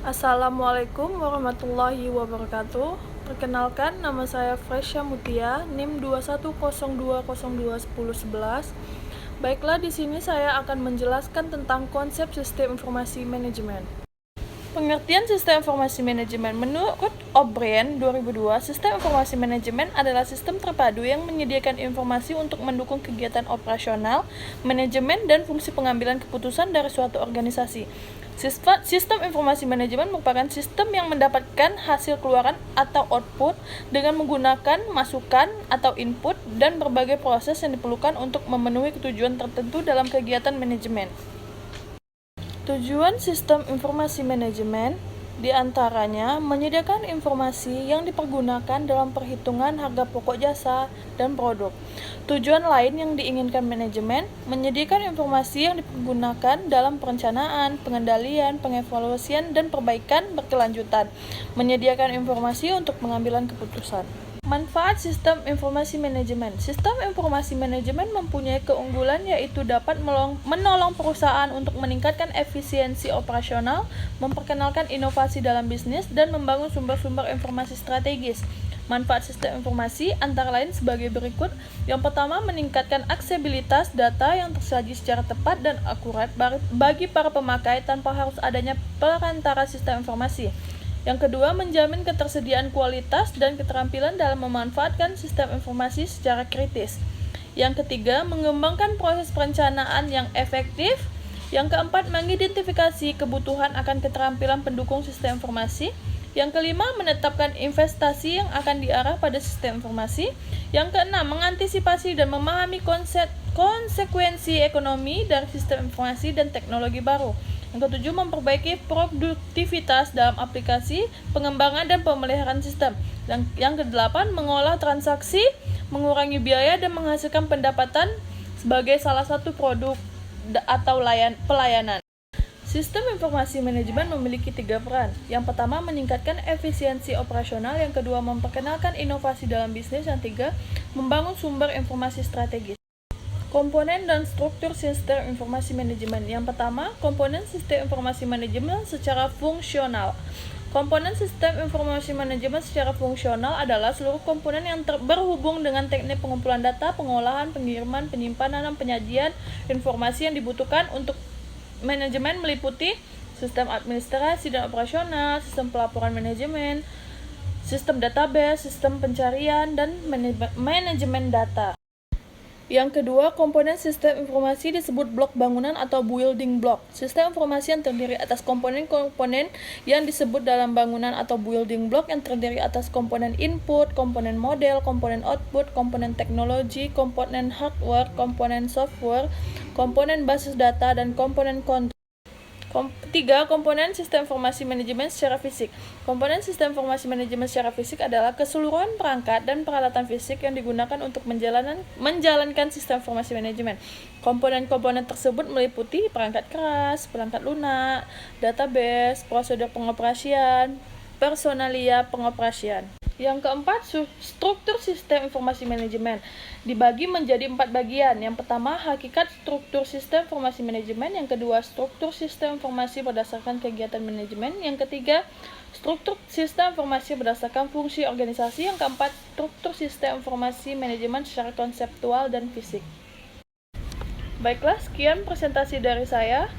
Assalamualaikum warahmatullahi wabarakatuh. Perkenalkan, nama saya Fresya Mutia, NIM 2102021011. Baiklah, di sini saya akan menjelaskan tentang konsep sistem informasi manajemen. Pengertian sistem informasi manajemen menurut O'Brien 2002, sistem informasi manajemen adalah sistem terpadu yang menyediakan informasi untuk mendukung kegiatan operasional, manajemen, dan fungsi pengambilan keputusan dari suatu organisasi. Sistem informasi manajemen merupakan sistem yang mendapatkan hasil keluaran atau output dengan menggunakan masukan atau input dan berbagai proses yang diperlukan untuk memenuhi tujuan tertentu dalam kegiatan manajemen. Tujuan sistem informasi manajemen diantaranya menyediakan informasi yang dipergunakan dalam perhitungan harga pokok jasa dan produk. Tujuan lain yang diinginkan manajemen menyediakan informasi yang dipergunakan dalam perencanaan, pengendalian, pengevaluasian, dan perbaikan berkelanjutan. Menyediakan informasi untuk pengambilan keputusan. Manfaat sistem informasi manajemen. Sistem informasi manajemen mempunyai keunggulan yaitu dapat menolong perusahaan untuk meningkatkan efisiensi operasional, memperkenalkan inovasi dalam bisnis, dan membangun sumber-sumber informasi strategis. Manfaat sistem informasi antara lain sebagai berikut. Yang pertama, meningkatkan aksesibilitas data yang tersaji secara tepat dan akurat bagi para pemakai tanpa harus adanya perantara sistem informasi. Yang kedua, menjamin ketersediaan kualitas dan keterampilan dalam memanfaatkan sistem informasi secara kritis. Yang ketiga, mengembangkan proses perencanaan yang efektif. Yang keempat, mengidentifikasi kebutuhan akan keterampilan pendukung sistem informasi. Yang kelima, menetapkan investasi yang akan diarah pada sistem informasi. Yang keenam, mengantisipasi dan memahami konsekuensi ekonomi dari sistem informasi dan teknologi baru. Yang ketujuh, memperbaiki produktivitas dalam aplikasi, pengembangan, dan pemeliharaan sistem. Yang kedelapan, mengolah transaksi, mengurangi biaya, dan menghasilkan pendapatan sebagai salah satu produk atau pelayanan. Sistem informasi manajemen memiliki 3 peran. Yang pertama, meningkatkan efisiensi operasional. Yang kedua, memperkenalkan inovasi dalam bisnis. Yang ketiga, membangun sumber informasi strategis. Komponen dan struktur sistem informasi manajemen. Yang pertama, komponen sistem informasi manajemen secara fungsional. Komponen sistem informasi manajemen secara fungsional adalah seluruh komponen yang berhubung dengan teknik pengumpulan data, pengolahan, pengiriman, penyimpanan, dan penyajian informasi yang dibutuhkan untuk manajemen meliputi sistem administrasi dan operasional, sistem pelaporan manajemen, sistem database, sistem pencarian, dan manajemen data. Yang kedua, komponen sistem informasi disebut blok bangunan atau building block. Sistem informasi yang terdiri atas komponen-komponen yang disebut dalam bangunan atau building block yang terdiri atas komponen input, komponen model, komponen output, komponen teknologi, komponen hardware, komponen software, komponen basis data, dan komponen kontrol. Tiga, komponen sistem informasi manajemen secara fisik. Komponen sistem informasi manajemen secara fisik adalah keseluruhan perangkat dan peralatan fisik yang digunakan untuk menjalankan sistem informasi manajemen. Komponen-komponen tersebut meliputi perangkat keras, perangkat lunak, database, prosedur pengoperasian, personalia pengoperasian. Yang keempat, struktur sistem informasi manajemen dibagi menjadi 4 bagian. Yang pertama, hakikat struktur sistem informasi manajemen. Yang kedua, struktur sistem informasi berdasarkan kegiatan manajemen. Yang ketiga, struktur sistem informasi berdasarkan fungsi organisasi. Yang keempat, struktur sistem informasi manajemen secara konseptual dan fisik. Baiklah, sekian presentasi dari saya.